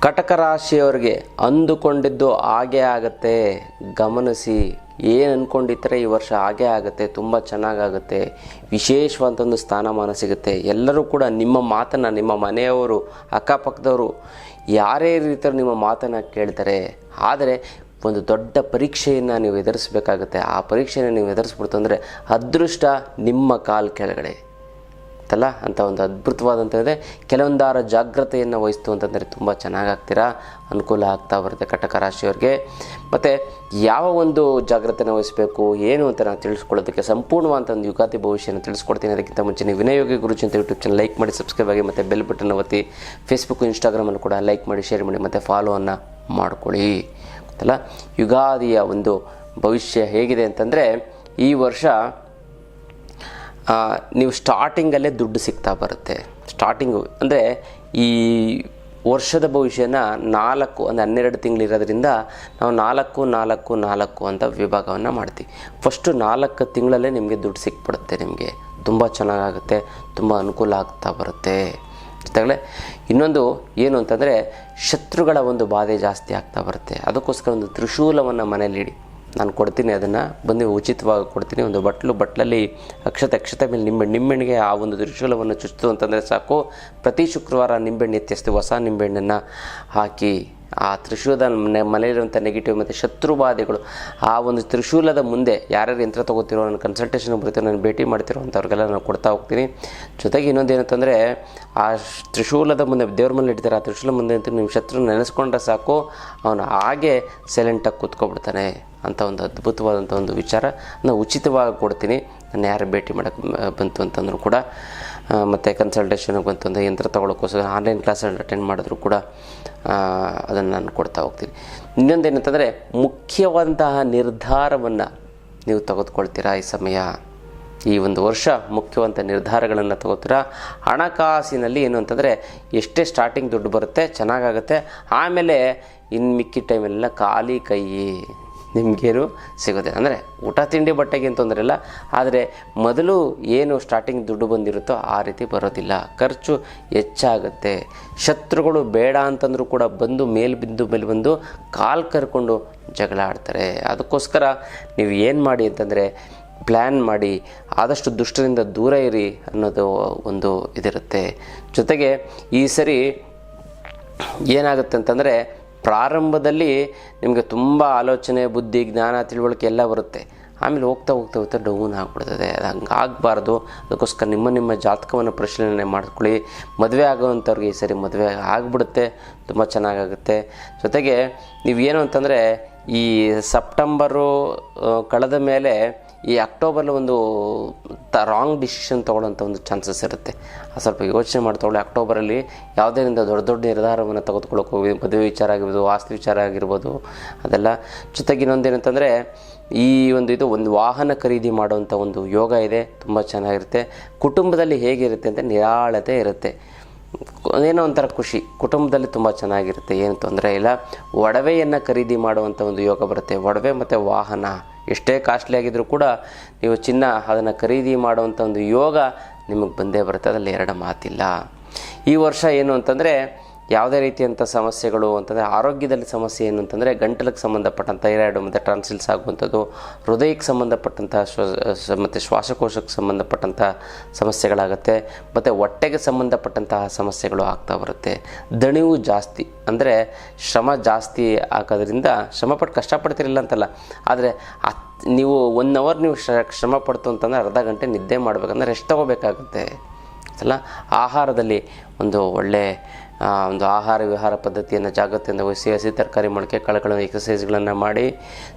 ಕಟಕ ರಾಶಿಯವರಿಗೆ ಅಂದುಕೊಂಡಿದ್ದು ಹಾಗೇ ಆಗುತ್ತೆ. ಗಮನಿಸಿ, ಏನು ಅಂದ್ಕೊಂಡಿರ್ತಾರೆ ಈ ವರ್ಷ ಹಾಗೇ ಆಗುತ್ತೆ. ತುಂಬ ಚೆನ್ನಾಗಾಗುತ್ತೆ. ವಿಶೇಷವಾದಂಥ ಸ್ಥಾನಮಾನ ಸಿಗುತ್ತೆ. ಎಲ್ಲರೂ ಕೂಡ ನಿಮ್ಮ ಮಾತನ್ನು, ನಿಮ್ಮ ಮನೆಯವರು, ಅಕ್ಕಪಕ್ಕದವರು ಯಾರೇ ರೀತಿಯಲ್ಲಿ ನಿಮ್ಮ ಮಾತನ್ನು ಕೇಳ್ತಾರೆ. ಆದರೆ ಒಂದು ದೊಡ್ಡ ಪರೀಕ್ಷೆಯನ್ನು ನೀವು ಎದುರಿಸಬೇಕಾಗುತ್ತೆ. ಆ ಪರೀಕ್ಷೆಯನ್ನು ನೀವು ಎದುರಿಸ್ಬಿಡ್ತು ಅಂದರೆ ಅದೃಷ್ಟ ನಿಮ್ಮ ಕಾಲು ಕೆಳಗಡೆ ಅಲ್ಲ ಅಂತ ಒಂದು ಅದ್ಭುತವಾದಂಥದ್ದೇ. ಕೆಲವೊಂದಾರ ಜಾಗ್ರತೆಯನ್ನು ವಹಿಸ್ತು ಅಂತಂದರೆ ತುಂಬ ಚೆನ್ನಾಗಾಗ್ತೀರಾ, ಅನುಕೂಲ ಆಗ್ತಾ ಬರುತ್ತೆ ಕಟಕ ರಾಶಿಯವರಿಗೆ. ಮತ್ತು ಯಾವ ಒಂದು ಜಾಗ್ರತೆನ ವಹಿಸಬೇಕು ಏನು ಅಂತ ನಾನು ತಿಳಿಸ್ಕೊಳ್ಳೋದಕ್ಕೆ ಸಂಪೂರ್ಣವಾದ ಒಂದು ಯುಗಾದಿ ಭವಿಷ್ಯನ ತಿಳಿಸ್ಕೊಡ್ತೀನಿ. ಅದಕ್ಕಿಂತ ಮುಂಚೆ ನೀವು ವಿನಯೋಗಿ ಗುರುಜಿ ಅಂತ ಯೂಟ್ಯೂಬ್ ಚಾನಲ್ ಲೈಕ್ ಮಾಡಿ, ಸಬ್ಸ್ಕ್ರೈಬ್ ಆಗಿ, ಮತ್ತು ಬೆಲ್ ಬಟನ್ ಒತ್ತಿ. ಫೇಸ್ಬುಕ್, ಇನ್ಸ್ಟಾಗ್ರಾಮನ್ನು ಕೂಡ ಲೈಕ್ ಮಾಡಿ, ಶೇರ್ ಮಾಡಿ, ಮತ್ತು ಫಾಲೋವನ್ನು ಮಾಡ್ಕೊಳ್ಳಿ. ಗೊತ್ತಲ್ಲ, ಯುಗಾದಿಯ ಒಂದು ಭವಿಷ್ಯ ಹೇಗಿದೆ ಅಂತಂದರೆ ಈ ವರ್ಷ ನೀವು ಸ್ಟಾರ್ಟಿಂಗಲ್ಲೇ ದುಡ್ಡು ಸಿಗ್ತಾ ಬರುತ್ತೆ. ಸ್ಟಾರ್ಟಿಂಗು ಅಂದರೆ ಈ ವರ್ಷದ ಭವಿಷ್ಯನ 4 ಅಂದರೆ 12 ತಿಂಗಳಿರೋದ್ರಿಂದ ನಾವು 4 ಅಂತ ವಿಭಾಗವನ್ನು ಮಾಡ್ತೀವಿ. ಫಸ್ಟು 4 ತಿಂಗಳಲ್ಲೇ ನಿಮಗೆ ದುಡ್ಡು ಸಿಕ್ಬಿಡುತ್ತೆ. ನಿಮಗೆ ತುಂಬ ಚೆನ್ನಾಗಾಗುತ್ತೆ, ತುಂಬ ಅನುಕೂಲ ಆಗ್ತಾ ಬರುತ್ತೆ. ಜೊತೆಗಳೆ ಇನ್ನೊಂದು ಏನು ಅಂತಂದರೆ ಶತ್ರುಗಳ ಒಂದು ಬಾಧೆ ಜಾಸ್ತಿ ಆಗ್ತಾ ಬರುತ್ತೆ. ಅದಕ್ಕೋಸ್ಕರ ಒಂದು ತ್ರಿಶೂಲವನ್ನು ಮನೇಲಿಡಿ. ನಾನು ಕೊಡ್ತೀನಿ, ಅದನ್ನು ಬಂದು ಉಚಿತವಾಗಿ ಕೊಡ್ತೀನಿ. ಒಂದು ಬಟ್ಲಲ್ಲಿ ಅಕ್ಷತೆ ಮೇಲೆ ನಿಂಬೆಹಣ್ಣಿಗೆ ಆ ಒಂದು ತ್ರಿಶೂಲವನ್ನು ಚುಚ್ಚಿತು ಅಂತಂದರೆ ಸಾಕು. ಪ್ರತಿ ಶುಕ್ರವಾರ ನಿಂಬೆಹಣ್ಣು ಎತ್ತಿಸ್ತೀವಿ, ಹೊಸ ನಿಂಬೆಹಣ್ಣನ್ನು ಹಾಕಿ ಆ ತ್ರಿಶೂಲದ ಮನೆಯಲ್ಲಿರುವಂಥ ನೆಗೆಟಿವ್ ಮತ್ತು ಶತ್ರುಬಾಧೆಗಳು ಆ ಒಂದು ತ್ರಿಶೂಲದ ಮುಂದೆ ಯಾರ್ಯಾರು ಯಂತ್ರ ತೊಗೋತಿರೋ, ನನ್ನ ಕನ್ಸಲ್ಟೇಷನ್ ಬರ್ತೀರೋ, ನಾನು ಭೇಟಿ ಮಾಡ್ತಿರೋ ಅಂಥವ್ರಿಗೆಲ್ಲ ನಾನು ಕೊಡ್ತಾ ಹೋಗ್ತೀನಿ. ಜೊತೆಗೆ ಇನ್ನೊಂದು ಏನಂತಂದರೆ ಆ ತ್ರಿಶೂಲದ ಮುಂದೆ ದೇವ್ರ ಮನೇಲಿ ಇಡ್ತಾರೆ. ಆ ತ್ರಿಶೂಲ ಮುಂದೆ ಅಂತ ನಿಮ್ಮ ಶತ್ರು ನೆನೆಸ್ಕೊಂಡ್ರೆ ಸಾಕು, ಅವನು ಹಾಗೆ ಸೈಲೆಂಟಾಗಿ ಕೂತ್ಕೊಬಿಡ್ತಾನೆ ಅಂತ ಒಂದು ಅದ್ಭುತವಾದಂಥ ಒಂದು ವಿಚಾರ ನಾನು ಉಚಿತವಾಗಿ ಕೊಡ್ತೀನಿ. ನಾನು ಯಾರು ಭೇಟಿ ಮಾಡೋಕ್ಕೆ ಬಂತು ಅಂತಂದರೂ ಕೂಡ, ಮತ್ತು ಕನ್ಸಲ್ಟೇಷನ್ಗೆ ಬಂತು ಅಂದರೆ ಯಂತ್ರ ತೊಗೊಳಕ್ಕೋಸ್ಕರ ಆನ್ಲೈನ್ ಕ್ಲಾಸಲ್ಲಿ ಅಟೆಂಡ್ ಮಾಡಿದ್ರು ಕೂಡ ಅದನ್ನು ನಾನು ಕೊಡ್ತಾ ಹೋಗ್ತೀನಿ. ಇನ್ನೊಂದು ಏನಂತಂದರೆ ಮುಖ್ಯವಾದಂತಹ ನಿರ್ಧಾರವನ್ನು ನೀವು ತೆಗೆದುಕೊಳ್ತೀರಾ ಈ ಸಮಯ. ಈ ಒಂದು ವರ್ಷ ಮುಖ್ಯವಾದ ನಿರ್ಧಾರಗಳನ್ನು ತಗೋತೀರಾ. ಹಣಕಾಸಿನಲ್ಲಿ ಏನು ಅಂತಂದರೆ ಎಷ್ಟೇ ಸ್ಟಾರ್ಟಿಂಗ್ ದುಡ್ಡು ಬರುತ್ತೆ, ಚೆನ್ನಾಗಾಗುತ್ತೆ. ಆಮೇಲೆ ಇನ್ನು ಮಿಕ್ಕಿ ಟೈಮೆಲ್ಲ ಖಾಲಿ ಕೈ ನಿಮಗೇನು ಸಿಗುತ್ತೆ. ಅಂದರೆ ಊಟ ತಿಂಡಿ ಬಟ್ಟೆಗೆ ತೊಂದರೆ ಇಲ್ಲ, ಆದರೆ ಮೊದಲು ಏನು ಸ್ಟಾರ್ಟಿಂಗ್ ದುಡ್ಡು ಬಂದಿರುತ್ತೋ ಆ ರೀತಿ ಬರೋದಿಲ್ಲ. ಖರ್ಚು ಹೆಚ್ಚಾಗುತ್ತೆ. ಶತ್ರುಗಳು ಬೇಡ ಅಂತಂದರೂ ಕೂಡ ಬಂದು ಮೇಲೆ ಬಂದು ಕಾಲು ಕರ್ಕೊಂಡು ಜಗಳ ಆಡ್ತಾರೆ. ಅದಕ್ಕೋಸ್ಕರ ನೀವು ಏನು ಮಾಡಿ ಅಂತಂದರೆ ಪ್ಲ್ಯಾನ್ ಮಾಡಿ ಆದಷ್ಟು ದುಷ್ಟರಿಂದ ದೂರ ಇರಿ ಅನ್ನೋದು ಒಂದು ಇದಿರುತ್ತೆ. ಜೊತೆಗೆ ಈ ಸರಿ ಏನಾಗುತ್ತೆ ಅಂತಂದರೆ ಪ್ರಾರಂಭದಲ್ಲಿ ನಿಮಗೆ ತುಂಬ ಆಲೋಚನೆ, ಬುದ್ಧಿ, ಜ್ಞಾನ, ತಿಳುವಳಿಕೆ ಎಲ್ಲ ಬರುತ್ತೆ. ಆಮೇಲೆ ಹೋಗ್ತಾ ಡೌನ್ ಆಗಿಬಿಡ್ತದೆ. ಅದು ಹಂಗೆ ಆಗಬಾರ್ದು. ಅದಕ್ಕೋಸ್ಕರ ನಿಮ್ಮ ಜಾತಕವನ್ನು ಪರಿಶೀಲನೆ ಮಾಡ್ಕೊಳ್ಳಿ. ಮದುವೆ ಆಗೋವಂಥವ್ರಿಗೆ ಈ ಸರಿ ಮದುವೆ ಆಗಿಬಿಡುತ್ತೆ, ತುಂಬ ಚೆನ್ನಾಗಾಗುತ್ತೆ. ಜೊತೆಗೆ ನೀವೇನು ಅಂತಂದರೆ ಈ ಸೆಪ್ಟೆಂಬರು ಕಳೆದ ಮೇಲೆ ಈ ಅಕ್ಟೋಬರಲ್ಲಿ ಒಂದು ರಾಂಗ್ ಡಿಸಿಷನ್ ತೊಗೊಳ್ಳೋಂಥ ಒಂದು ಚಾನ್ಸಸ್ ಇರುತ್ತೆ. ಸ್ವಲ್ಪ ಯೋಚನೆ ಮಾಡಿ ತೊಗೊಳ್ಳಿ. ಅಕ್ಟೋಬರಲ್ಲಿ ಯಾವುದರಿಂದ ದೊಡ್ಡ ನಿರ್ಧಾರವನ್ನು ತೆಗೆದುಕೊಳ್ಳೋಕೆ ಹೋಗಿ, ಮದುವೆ ವಿಚಾರ ಆಗಿರ್ಬೋದು, ಆಸ್ತಿ ವಿಚಾರ ಆಗಿರ್ಬೋದು, ಅದೆಲ್ಲ. ಜೊತೆಗೆ ಇನ್ನೊಂದೇನಂತಂದರೆ ಈ ಒಂದು ವಾಹನ ಖರೀದಿ ಮಾಡುವಂಥ ಒಂದು ಯೋಗ ಇದೆ, ತುಂಬ ಚೆನ್ನಾಗಿರುತ್ತೆ. ಕುಟುಂಬದಲ್ಲಿ ಹೇಗಿರುತ್ತೆ ಅಂತ ನಿರಾಳತೆ ಇರುತ್ತೆ, ಏನೋ ಒಂಥರ ಖುಷಿ. ಕುಟುಂಬದಲ್ಲಿ ತುಂಬ ಚೆನ್ನಾಗಿರುತ್ತೆ, ಏನು ತೊಂದರೆ ಇಲ್ಲ. ಒಡವೆಯನ್ನು ಖರೀದಿ ಮಾಡುವಂಥ ಒಂದು ಯೋಗ ಬರುತ್ತೆ. ಒಡವೆ ಮತ್ತು ವಾಹನ ಎಷ್ಟೇ ಕಾಸ್ಟ್ಲಿ ಆಗಿದ್ರೂ ಕೂಡ ನೀವು ಚಿನ್ನ ಅದನ್ನು ಖರೀದಿ ಮಾಡುವಂಥ ಒಂದು ಯೋಗ ನಿಮಗೆ ಬಂದೇ ಬರುತ್ತೆ, ಅದರಲ್ಲಿ ಎರಡು ಮಾತಿಲ್ಲ. ಈ ವರ್ಷ ಏನು ಅಂತಂದರೆ ಯಾವುದೇ ರೀತಿಯಂಥ ಸಮಸ್ಯೆಗಳು ಅಂತಂದರೆ ಆರೋಗ್ಯದಲ್ಲಿ ಸಮಸ್ಯೆ ಏನು ಅಂತಂದರೆ ಗಂಟಲಿಗೆ ಸಂಬಂಧಪಟ್ಟಂಥ ಥೈರಾಯ್ಡ್ ಮತ್ತು ಟ್ರಾನ್ಸಿಲ್ಸ್ ಆಗುವಂಥದ್ದು, ಹೃದಯಕ್ಕೆ ಸಂಬಂಧಪಟ್ಟಂಥ ಮತ್ತು ಶ್ವಾಸಕೋಶಕ್ಕೆ ಸಂಬಂಧಪಟ್ಟಂಥ ಸಮಸ್ಯೆಗಳಾಗುತ್ತೆ. ಮತ್ತು ಹೊಟ್ಟೆಗೆ ಸಂಬಂಧಪಟ್ಟಂತಹ ಸಮಸ್ಯೆಗಳು ಆಗ್ತಾ ಬರುತ್ತೆ. ದಣಿವು ಜಾಸ್ತಿ ಅಂದರೆ ಶ್ರಮ ಜಾಸ್ತಿ ಆಗೋದ್ರಿಂದ ಶ್ರಮಪಟ್ಟು ಕಷ್ಟಪಡ್ತಿರಲಿಲ್ಲ ಅಂತಲ್ಲ, ಆದರೆ ನೀವು 1 ಅವರ್ ನೀವು ಶ್ರಮ ಪಡ್ತು ಅಂತಂದರೆ ಅರ್ಧ ಗಂಟೆ ನಿದ್ದೆ ಮಾಡಬೇಕಂದ್ರೆ ರೆಸ್ಟ್ ತೊಗೋಬೇಕಾಗುತ್ತೆ ಅಲ್ಲ. ಆಹಾರದಲ್ಲಿ ಒಂದು ಒಳ್ಳೆ ಒಂದು ಆಹಾರ ವಿಹಾರ ಪದ್ಧತಿಯನ್ನು ಜಾಗ್ರತೆಯಿಂದ ವಹಿಸಿ, ಹಸಿ ತರಕಾರಿ, ಮೊಳಕೆ ಕಾಳುಗಳನ್ನು, ಎಕ್ಸಸೈಸ್ಗಳನ್ನು ಮಾಡಿ,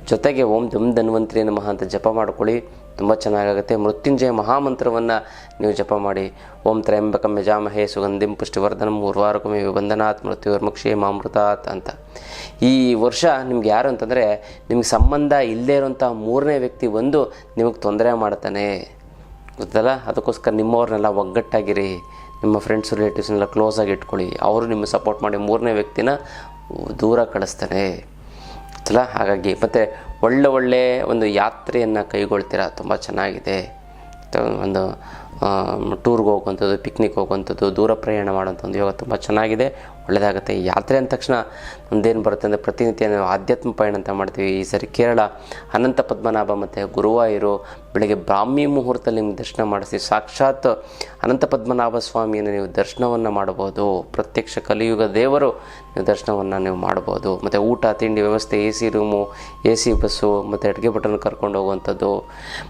ಜೊತೆಗೆ ಓಂ ಧಮ್ ಧನ್ವಂತರಿ ನಮಃ ಅಂತ ಜಪ ಮಾಡ್ಕೊಳ್ಳಿ, ತುಂಬ ಚೆನ್ನಾಗಾಗುತ್ತೆ. ಮೃತ್ಯುಂಜಯ ಮಹಾಮಂತ್ರವನ್ನು ನೀವು ಜಪ ಮಾಡಿ. ಓಂ ತ್ರಯಂಬಕಂ ಯಜಾಮಹೇ ಸುಗಂಧಿಂ ಪುಷ್ಟಿವರ್ಧನಂ ಉರ್ವಾರುಕಮೇ ವಿಬಂಧನಾತ್ ಮೃತ್ಯುರ್ಮುಕ್ಷೇ ಮಾಮೃತಾತ್ ಅಂತ. ಈ ವರ್ಷ ನಿಮ್ಗೆ ಯಾರು ಅಂತಂದರೆ ನಿಮ್ಗೆ ಸಂಬಂಧ ಇಲ್ಲದೇ ಇರೋಂಥ 3ನೇ ವ್ಯಕ್ತಿ ಬಂದು ನಿಮಗೆ ತೊಂದರೆ ಮಾಡ್ತಾನೆ, ಗೊತ್ತಲ್ಲ. ಅದಕ್ಕೋಸ್ಕರ ನಿಮ್ಮವ್ರನ್ನೆಲ್ಲ ಒಗ್ಗಟ್ಟಾಗಿರಿ. ನಿಮ್ಮ ಫ್ರೆಂಡ್ಸ್ ರಿಲೇಟಿವ್ಸ್ನೆಲ್ಲ ಕ್ಲೋಸಾಗಿ ಇಟ್ಕೊಳ್ಳಿ. ಅವರು ನಿಮಗೆ ಸಪೋರ್ಟ್ ಮಾಡಿ 3ನೇ ವ್ಯಕ್ತಿನ ದೂರ ಕಳಿಸ್ತಾನೆ ಅಲ್ಲ. ಹಾಗಾಗಿ ಮತ್ತು ಒಳ್ಳೆ ಒಂದು ಯಾತ್ರೆಯನ್ನು ಕೈಗೊಳ್ತೀರಾ, ತುಂಬ ಚೆನ್ನಾಗಿದೆ. ಒಂದು ಟೂರ್ಗೆ ಹೋಗುವಂಥದ್ದು, ಪಿಕ್ನಿಕ್ ಹೋಗುವಂಥದ್ದು, ದೂರ ಪ್ರಯಾಣ ಮಾಡುವಂಥ ಒಂದು ಯೋಗ ತುಂಬ ಚೆನ್ನಾಗಿದೆ. ಒಳ್ಳೆಯದಾಗುತ್ತೆ. ಯಾತ್ರೆ ಅಂದ ತಕ್ಷಣ ನಮ್ದೇನು ಬರುತ್ತೆ ಅಂದರೆ ಪ್ರತಿನಿತ್ಯ ನಾವು ಆಧ್ಯಾತ್ಮ ಪಯಣ ಅಂತ ಮಾಡ್ತೀವಿ. ಈ ಸರಿ ಕೇರಳ ಅನಂತ ಪದ್ಮನಾಭ ಮತ್ತು ಗುರುವಾಯೂರು ಬೆಳಗ್ಗೆ ಬ್ರಾಹ್ಮಿ ಮುಹೂರ್ತದಲ್ಲಿ ನಿಮ್ಗೆ ದರ್ಶನ ಮಾಡಿಸಿ ಸಾಕ್ಷಾತ್ ಅನಂತ ಪದ್ಮನಾಭ ಸ್ವಾಮಿಯನ್ನು ನೀವು ದರ್ಶನವನ್ನು ಮಾಡ್ಬೋದು. ಪ್ರತ್ಯಕ್ಷ ಕಲಿಯುಗ ದೇವರು ನೀವು ದರ್ಶನವನ್ನು ನೀವು ಮಾಡ್ಬೋದು. ಮತ್ತು ಊಟ ತಿಂಡಿ ವ್ಯವಸ್ಥೆ, A C room, A C bus ಮತ್ತು ಅಡುಗೆ ಭಟ್ರನ್ನು ಕರ್ಕೊಂಡು ಹೋಗುವಂಥದ್ದು,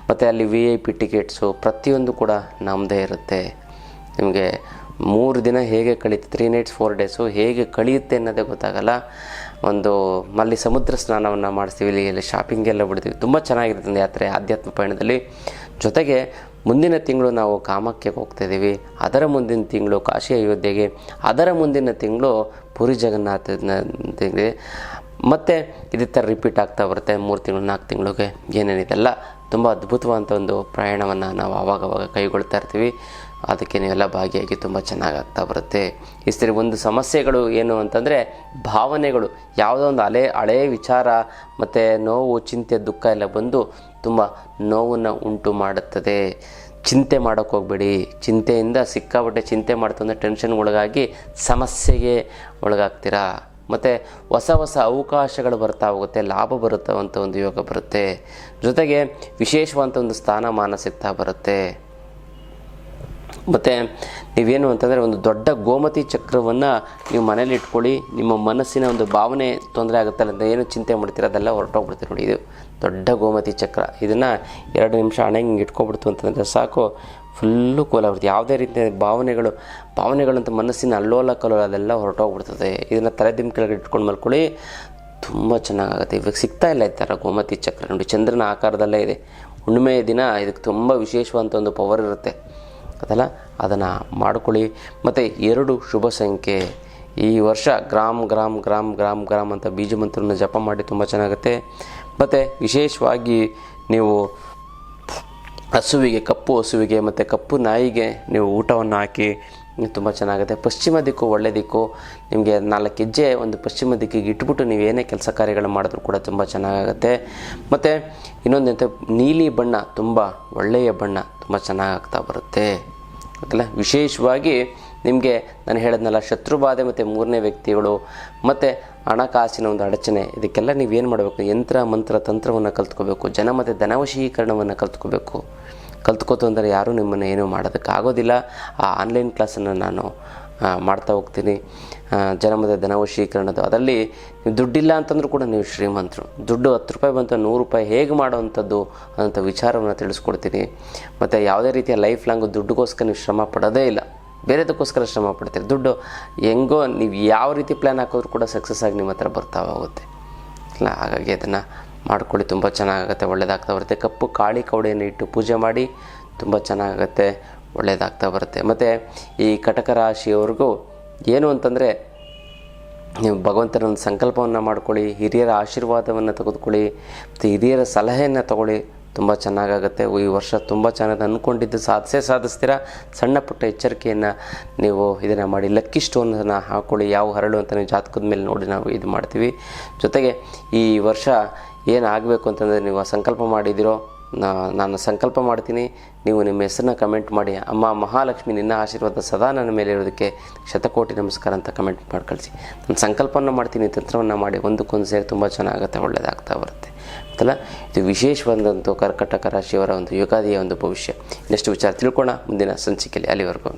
ಮತ್ತು ಅಲ್ಲಿ VIP ಟಿಕೆಟ್ಸು ಪ್ರತಿಯೊಂದು ಕೂಡ ನಮ್ಮದೇ ಇರುತ್ತೆ. ನಿಮಗೆ 3 ದಿನ ಹೇಗೆ ಕಳೀತು, 3 nights 4 days ಹೇಗೆ ಕಳೆಯುತ್ತೆ ಅನ್ನೋದೇ ಗೊತ್ತಾಗಲ್ಲ. ಅಲ್ಲಿ ಸಮುದ್ರ ಸ್ನಾನವನ್ನು ಮಾಡಿಸ್ತೀವಿ, ಇಲ್ಲಿ ಶಾಪಿಂಗ್ ಎಲ್ಲ ಬಿಡ್ತೀವಿ. ತುಂಬ ಚೆನ್ನಾಗಿರುತ್ತೆ ಯಾತ್ರೆ ಆಧ್ಯಾತ್ಮ ಪಯಣದಲ್ಲಿ. ಜೊತೆಗೆ ಮುಂದಿನ ತಿಂಗಳು ನಾವು ಕಾಮಾಖ್ಯಕ್ಕೆ ಹೋಗ್ತಾಯಿದ್ದೀವಿ, ಅದರ ಮುಂದಿನ ತಿಂಗಳು ಕಾಶಿ ಅಯೋಧ್ಯೆಗೆ, ಅದರ ಮುಂದಿನ ತಿಂಗಳು ಪುರಿ ಜಗನ್ನಾಥನಿಗೆ, ಮತ್ತು ಇದೇ ಥರ ರಿಪೀಟ್ ಆಗ್ತಾ ಬರುತ್ತೆ 3 ತಿಂಗಳು 4 ತಿಂಗಳಿಗೆ ಏನೇನಿದೆಲ್ಲ. ತುಂಬ ಅದ್ಭುತವಾದಂಥ ಒಂದು ಪ್ರಯಾಣವನ್ನು ನಾವು ಆವಾಗವಾಗ ಕೈಗೊಳ್ತಾ ಇರ್ತೀವಿ. ಅದಕ್ಕೆ ನೀವೆಲ್ಲ ಭಾಗಿಯಾಗಿ ತುಂಬ ಚೆನ್ನಾಗಾಗ್ತಾ ಬರುತ್ತೆ. ಈ ಸರಿ ಒಂದು ಸಮಸ್ಯೆಗಳು ಏನು ಅಂತಂದರೆ ಭಾವನೆಗಳು, ಯಾವುದೋ ಒಂದು ಹಳೆಯ ವಿಚಾರ ಮತ್ತು ನೋವು, ಚಿಂತೆ, ದುಃಖ ಎಲ್ಲ ಬಂದು ತುಂಬ ನೋವನ್ನು ಉಂಟು ಮಾಡುತ್ತದೆ. ಚಿಂತೆ ಮಾಡೋಕ್ಕೆ ಹೋಗಬೇಡಿ. ಚಿಂತೆಯಿಂದ ಸಿಕ್ಕಾಪಟ್ಟೆ ಚಿಂತೆ ಮಾಡ್ತಂದ್ರೆ ಟೆನ್ಷನ್ಗೆ ಒಳಗಾಗಿ ಸಮಸ್ಯೆಗೆ ಒಳಗಾಗ್ತೀರಾ. ಮತ್ತು ಹೊಸ ಅವಕಾಶಗಳು ಬರ್ತಾ ಹೋಗುತ್ತೆ, ಲಾಭ ಬರುತ್ತವಂಥ ಒಂದು ಯೋಗ ಬರುತ್ತೆ. ಜೊತೆಗೆ ವಿಶೇಷವಾದಂಥ ಒಂದು ಸ್ಥಾನಮಾನ ಸಿಗ್ತಾ ಬರುತ್ತೆ. ಮತ್ತು ನೀವೇನು ಅಂತಂದರೆ ಒಂದು ದೊಡ್ಡ ಗೋಮತಿ ಚಕ್ರವನ್ನು ನೀವು ಮನೇಲಿ ಇಟ್ಕೊಳ್ಳಿ. ನಿಮ್ಮ ಮನಸ್ಸಿನ ಒಂದು ಭಾವನೆ ತೊಂದರೆ ಆಗುತ್ತಲ್ಲ ಅಂತ ಏನು ಚಿಂತೆ ಮಾಡ್ತೀರ ಅದೆಲ್ಲ ಹೊರಟೋಗ್ಬಿಡ್ತೀರಿ ನೋಡಿ. ಇದು ದೊಡ್ಡ ಗೋಮತಿ ಚಕ್ರ. ಇದನ್ನು 2 ನಿಮಿಷ ಹಣೆಗೆ ಹಿಂಗೆ ಇಟ್ಕೊಬಿಡ್ತು ಅಂತಂದರೆ ಸಾಕು, ಫುಲ್ಲು ಕೂಲ್ ಆಗ್ಬಿಡುತ್ತೆ. ಯಾವುದೇ ರೀತಿಯ ಭಾವನೆಗಳಂತ ಮನಸ್ಸಿನ ಅಲ್ಲೋಲ ಕಲ್ಲೋಲ ಅದೆಲ್ಲ ಹೊರಟೋಗ್ಬಿಡ್ತದೆ. ಇದನ್ನು ತಲೆದಿಮ್ ಕೆಳಗಡೆ ಇಟ್ಕೊಂಡು ಮಲ್ಕೊಳ್ಳಿ, ತುಂಬ ಚೆನ್ನಾಗಾಗುತ್ತೆ. ಇವಾಗ ಸಿಗ್ತಾ ಇಲ್ಲ ಈ ಥರ ಗೋಮತಿ ಚಕ್ರ ನೋಡಿ, ಚಂದ್ರನ ಆಕಾರದಲ್ಲೇ ಇದೆ. ಹುಣ್ಣಿಮೆಯ ದಿನ ಇದಕ್ಕೆ ತುಂಬ ವಿಶೇಷವಾದಂಥ ಒಂದು ಪವರ್ ಇರುತ್ತೆ ಅದಲ್ಲ, ಅದನ್ನು ಮಾಡ್ಕೊಳ್ಳಿ. ಮತ್ತು 2 ಶುಭ ಸಂಖ್ಯೆ. ಈ ವರ್ಷ gram gram gram gram gram ಅಂತ ಬೀಜ ಮಂತ್ರವನ್ನು ಜಪ ಮಾಡಿ ತುಂಬ ಚೆನ್ನಾಗುತ್ತೆ. ಮತ್ತು ವಿಶೇಷವಾಗಿ ನೀವು ಕಪ್ಪು ಹಸುವಿಗೆ ಮತ್ತು ಕಪ್ಪು ನಾಯಿಗೆ ನೀವು ಊಟವನ್ನು ಹಾಕಿ ತುಂಬ ಚೆನ್ನಾಗುತ್ತೆ. ಪಶ್ಚಿಮ ದಿಕ್ಕು ಒಳ್ಳೆ ದಿಕ್ಕು. ನಿಮಗೆ 4 ಹೆಜ್ಜೆ ಒಂದು ಪಶ್ಚಿಮ ದಿಕ್ಕಿಗೆ ಇಟ್ಬಿಟ್ಟು ನೀವು ಏನೇ ಕೆಲಸ ಕಾರ್ಯಗಳು ಮಾಡಿದ್ರೂ ಕೂಡ ತುಂಬ ಚೆನ್ನಾಗಾಗುತ್ತೆ. ಮತ್ತು ಇನ್ನೊಂದಂತೆ ನೀಲಿ ಬಣ್ಣ ತುಂಬ ಒಳ್ಳೆಯ ಬಣ್ಣ, ತುಂಬ ಚೆನ್ನಾಗಾಗ್ತಾ ಬರುತ್ತೆ ಗೊತ್ತಲ್ಲ. ವಿಶೇಷವಾಗಿ ನಿಮಗೆ ನಾನು ಹೇಳಿದ್ನಲ್ಲ, ಶತ್ರುಬಾಧೆ ಮತ್ತು 3ನೇ ವ್ಯಕ್ತಿಗಳು ಮತ್ತು ಹಣಕಾಸಿನ ಒಂದು ಅಡಚಣೆ, ಇದಕ್ಕೆಲ್ಲ ನೀವೇನು ಮಾಡಬೇಕು, ಯಂತ್ರ ಮಂತ್ರ ತಂತ್ರವನ್ನು ಕಲ್ತ್ಕೋಬೇಕು. ಜನ ಮತ್ತು ಧನವಶೀಕರಣವನ್ನು ಕಲ್ತ್ಕೋತು ಅಂದರೆ ಯಾರೂ ನಿಮ್ಮನ್ನು ಏನೂ ಮಾಡೋದಕ್ಕಾಗೋದಿಲ್ಲ. ಆ ಆನ್ಲೈನ್ ಕ್ಲಾಸನ್ನು ನಾನು ಮಾಡ್ತಾ ಹೋಗ್ತೀನಿ. ಜನ ಮತ್ತು ಧನವಶೀಕರಣದ್ದು ಅದರಲ್ಲಿ ನೀವು ದುಡ್ಡಿಲ್ಲ ಅಂತಂದ್ರೂ ಕೂಡ ನೀವು ಶ್ರೀಮಂತರು. ದುಡ್ಡು 10 ರೂಪಾಯಿ ಬಂತು 100 ರೂಪಾಯಿ ಹೇಗೆ ಮಾಡೋವಂಥದ್ದು ಅನ್ನೋಂಥ ವಿಚಾರವನ್ನು ತಿಳಿಸ್ಕೊಡ್ತೀನಿ. ಮತ್ತು ಯಾವುದೇ ರೀತಿಯ ಲೈಫ್ ಲಾಂಗು ದುಡ್ಡುಗೋಸ್ಕರ ನೀವು ಶ್ರಮ ಪಡೋದೇ ಇಲ್ಲ, ಬೇರೆದಕ್ಕೋಸ್ಕರ ಶ್ರಮ ಪಡ್ತೀರಿ. ದುಡ್ಡು ಹೆಂಗೋ ನೀವು ಯಾವ ರೀತಿ ಪ್ಲ್ಯಾನ್ ಹಾಕಿದ್ರೂ ಕೂಡ ಸಕ್ಸಸ್ ಆಗಿ ನಿಮ್ಮ ಹತ್ರ ಬರ್ತಾ ಹೋಗುತ್ತೆ ಇಲ್ಲ. ಹಾಗಾಗಿ ಅದನ್ನು ಮಾಡ್ಕೊಳ್ಳಿ, ತುಂಬ ಚೆನ್ನಾಗಾಗುತ್ತೆ, ಒಳ್ಳೆಯದಾಗ್ತಾ ಬರುತ್ತೆ. ಕಪ್ಪು ಕಾಳಿ ಕವಡೆಯನ್ನು ಇಟ್ಟು ಪೂಜೆ ಮಾಡಿ, ತುಂಬ ಚೆನ್ನಾಗಾಗುತ್ತೆ, ಒಳ್ಳೆಯದಾಗ್ತಾ ಬರುತ್ತೆ. ಮತ್ತು ಈ ಕಟಕ ರಾಶಿಯವ್ರಿಗೂ ಏನು ಅಂತಂದರೆ, ನೀವು ಭಗವಂತನ ಒಂದು ಸಂಕಲ್ಪವನ್ನು ಮಾಡ್ಕೊಳ್ಳಿ, ಹಿರಿಯರ ಆಶೀರ್ವಾದವನ್ನು ತೆಗೆದುಕೊಳ್ಳಿ, ಮತ್ತು ಹಿರಿಯರ ಸಲಹೆಯನ್ನು ತಗೊಳ್ಳಿ, ತುಂಬ ಚೆನ್ನಾಗಾಗುತ್ತೆ. ಈ ವರ್ಷ ತುಂಬ ಚೆನ್ನಾಗಿ ಅಂದ್ಕೊಂಡಿದ್ದು ಸಾಧಿಸ್ತೀರಾ. ಸಣ್ಣ ಪುಟ್ಟ ಎಚ್ಚರಿಕೆಯನ್ನು ನೀವು ಇದನ್ನು ಮಾಡಿ. ಲಕ್ಕಿ ಸ್ಟೋನನ್ನು ಹಾಕ್ಕೊಳ್ಳಿ, ಯಾವ ಹರಳು ಅಂತ ನೀವು ಜಾತಕದ ಮೇಲೆ ನೋಡಿ ನಾವು ಇದು ಮಾಡ್ತೀವಿ. ಜೊತೆಗೆ ಈ ವರ್ಷ ಏನಾಗಬೇಕು ಅಂತಂದರೆ ನೀವು ಸಂಕಲ್ಪ ಮಾಡಿದಿರೋ, ನಾನು ಸಂಕಲ್ಪ ಮಾಡ್ತೀನಿ, ನೀವು ನಿಮ್ಮ ಹೆಸರನ್ನ ಕಮೆಂಟ್ ಮಾಡಿ. ಅಮ್ಮ ಮಹಾಲಕ್ಷ್ಮಿ ನಿನ್ನ ಆಶೀರ್ವಾದ ಸದಾ ನನ್ನ ಮೇಲೆ ಇರೋದಕ್ಕೆ ಶತಕೋಟಿ ನಮಸ್ಕಾರ ಅಂತ ಕಮೆಂಟ್ ಮಾಡಿ ಕಳಿಸಿ. ನಾನು ಸಂಕಲ್ಪವನ್ನು ಮಾಡ್ತೀನಿ, ತಂತ್ರವನ್ನು ಮಾಡಿ ಒಂದಕ್ಕೊಂದು ಸೇರಿ ತುಂಬ ಚೆನ್ನಾಗುತ್ತೆ, ಒಳ್ಳೆಯದಾಗ್ತಾ ಬರುತ್ತೆ ಅಂತಲ್ಲ. ಇದು ವಿಶೇಷವಾದಂಥ ಕರ್ಕಟಕ ರಾಶಿಯವರ ಒಂದು ಯುಗಾದಿಯ ಒಂದು ಭವಿಷ್ಯ. ಇನ್ನಷ್ಟು ವಿಚಾರ ತಿಳ್ಕೊಳ್ಳೋಣ ಮುಂದಿನ ಸಂಚಿಕೆಯಲ್ಲಿ. ಅಲ್ಲಿವರೆಗೂ